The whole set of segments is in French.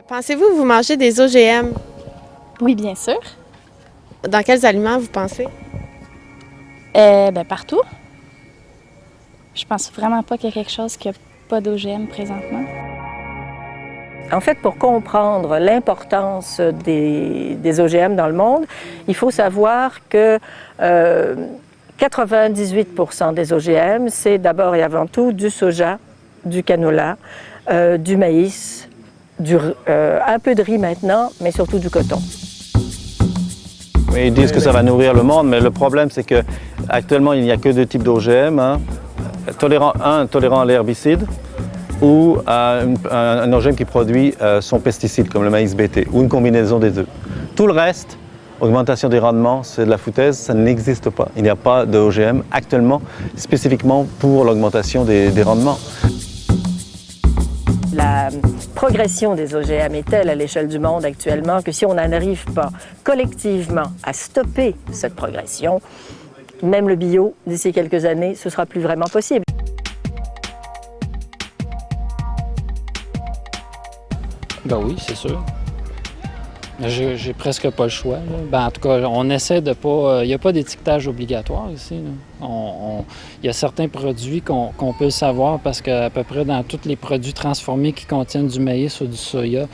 Pensez-vous que vous mangez des OGM? Oui, bien sûr. Dans quels aliments vous pensez? Partout. Je pense vraiment pas qu'il y a quelque chose qui n'a pas d'OGM présentement. En fait, pour comprendre l'importance des OGM dans le monde, il faut savoir que 98% des OGM, c'est d'abord et avant tout du soja, du canola, du maïs, un peu de riz maintenant, mais surtout du coton. Ils disent que ça va nourrir le monde, mais le problème, c'est qu'actuellement, il n'y a que deux types d'OGM. Tolérant à l'herbicide ou un OGM qui produit son pesticide, comme le maïs BT, ou une combinaison des deux. Tout le reste, augmentation des rendements, c'est de la foutaise, ça n'existe pas. Il n'y a pas d'OGM actuellement spécifiquement pour l'augmentation des rendements. La progression des OGM est telle à l'échelle du monde actuellement que si on n'en arrive pas collectivement à stopper cette progression, même le bio, d'ici quelques années, ce ne sera plus vraiment possible. Ben oui, c'est sûr. J'ai presque pas le choix. En tout cas, on essaie de pas... Il n'y a pas d'étiquetage obligatoire ici. Il y a certains produits qu'on peut le savoir parce qu'à peu près dans tous les produits transformés qui contiennent du maïs ou du soya,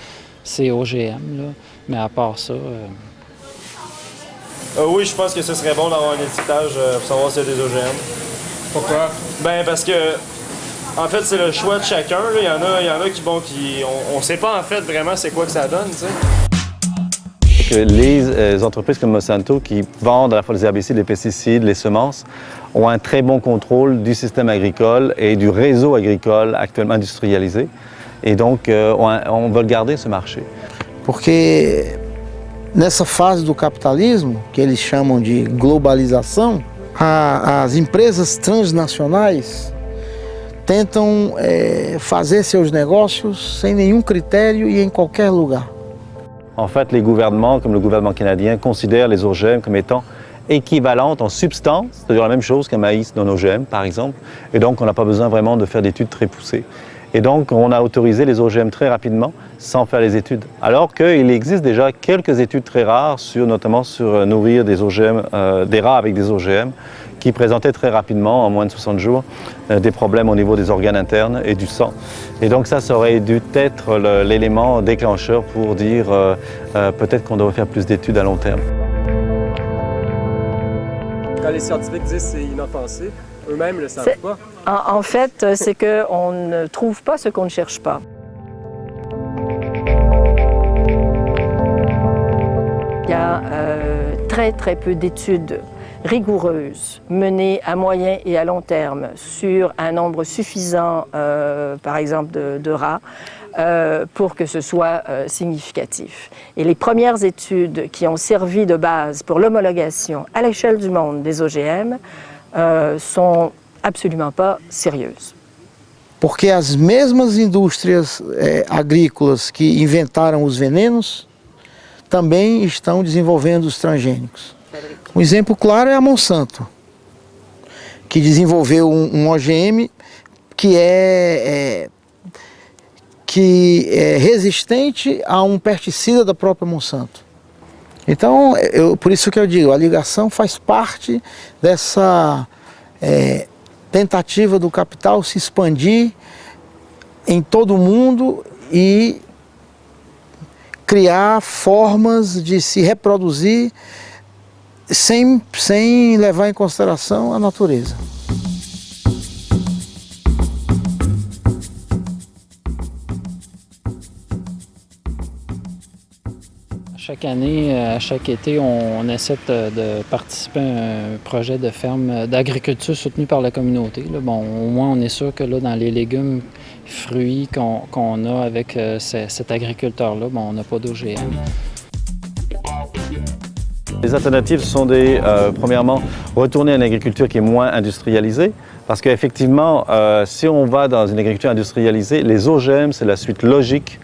c'est OGM. Là. Mais à part ça... Oui, je pense que ce serait bon d'avoir un étiquetage pour savoir s'il y a des OGM. Pourquoi? Ben parce que, en fait, c'est le choix de chacun. Là. Il y en a qui, on sait pas en fait vraiment c'est quoi que ça donne, tu sais. Que les entreprises comme Monsanto qui vendent à la fois les herbicides, les pesticides, les semences, ont un très bon contrôle du système agricole et du réseau agricole actuellement industrialisé. Et donc, on veut garder ce marché. Porque nessa fase do capitalismo, que eles chamam de globalização, as empresas transnacionais tentam fazer seus negócios sem nenhum critério e em qualquer lugar. En fait, les gouvernements, comme le gouvernement canadien, considèrent les OGM comme étant équivalentes en substance, c'est-à-dire la même chose qu'un maïs non OGM, par exemple. Et donc, on n'a pas besoin vraiment de faire d'études très poussées. Et donc, on a autorisé les OGM très rapidement, sans faire les études. Alors qu'il existe déjà quelques études très rares, notamment sur nourrir des OGM, des rats avec des OGM, qui présentaient très rapidement, en moins de 60 jours, des problèmes au niveau des organes internes et du sang. Et donc ça aurait dû être l'élément déclencheur pour dire peut-être qu'on devrait faire plus d'études à long terme. Quand les scientifiques disent que c'est inoffensif, eux-mêmes ne le savent pas. En fait, c'est qu'on ne trouve pas ce qu'on ne cherche pas. Il y a très peu d'études rigoureuses menées à moyen et à long terme sur un nombre suffisant, par exemple, de rats, pour que ce soit significatif. Et les premières études qui ont servi de base pour l'homologation à l'échelle du monde des OGM sont absolument pas sérieuses. Porque as mesmas indústrias agrícolas que inventaram os venenos também estão desenvolvendo os transgênicos. Um exemplo claro é a Monsanto, que desenvolveu um OGM que é resistente a um pesticida da própria Monsanto. Então, por isso que eu digo, a ligação faz parte dessa tentativa do capital se expandir em todo o mundo e criar formas de se reproduzir sem levar em consideração a natureza. Chaque année, à chaque été, on essaie de participer à un projet de ferme d'agriculture soutenu par la communauté. Là, bon, au moins, on est sûr que là, dans les légumes, fruits qu'on a avec cet agriculteur-là, bon, on n'a pas d'OGM. Les alternatives sont premièrement, retourner à une agriculture qui est moins industrialisée, parce qu'effectivement, si on va dans une agriculture industrialisée, les OGM, c'est la suite logique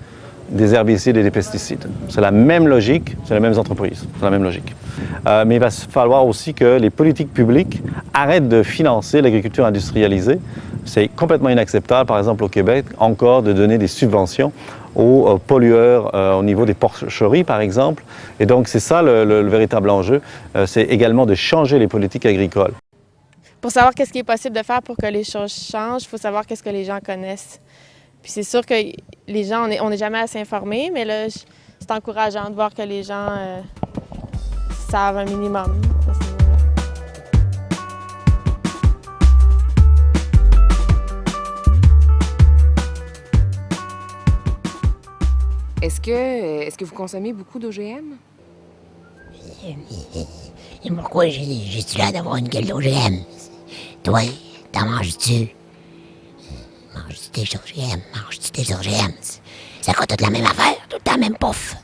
des herbicides et des pesticides. C'est la même logique, c'est les mêmes entreprises, c'est la même logique. Mais il va falloir aussi que les politiques publiques arrêtent de financer l'agriculture industrialisée. C'est complètement inacceptable, par exemple au Québec, encore de donner des subventions aux pollueurs au niveau des porcheries, par exemple. Et donc c'est ça le véritable enjeu, c'est également de changer les politiques agricoles. Pour savoir qu'est-ce qui est possible de faire pour que les choses changent, il faut savoir qu'est-ce que les gens connaissent. Puis c'est sûr que les gens, on n'est jamais assez informés, mais là, c'est encourageant de voir que les gens savent un minimum. Est-ce que vous consommez beaucoup d'OGM? Et pourquoi j'ai-tu l'air d'avoir une gueule d'OGM? Toi, t'en manges-tu? Manges-tu des OGM? Manges-tu des OGM? Ça coûte toute la même affaire, tout le temps même pouf.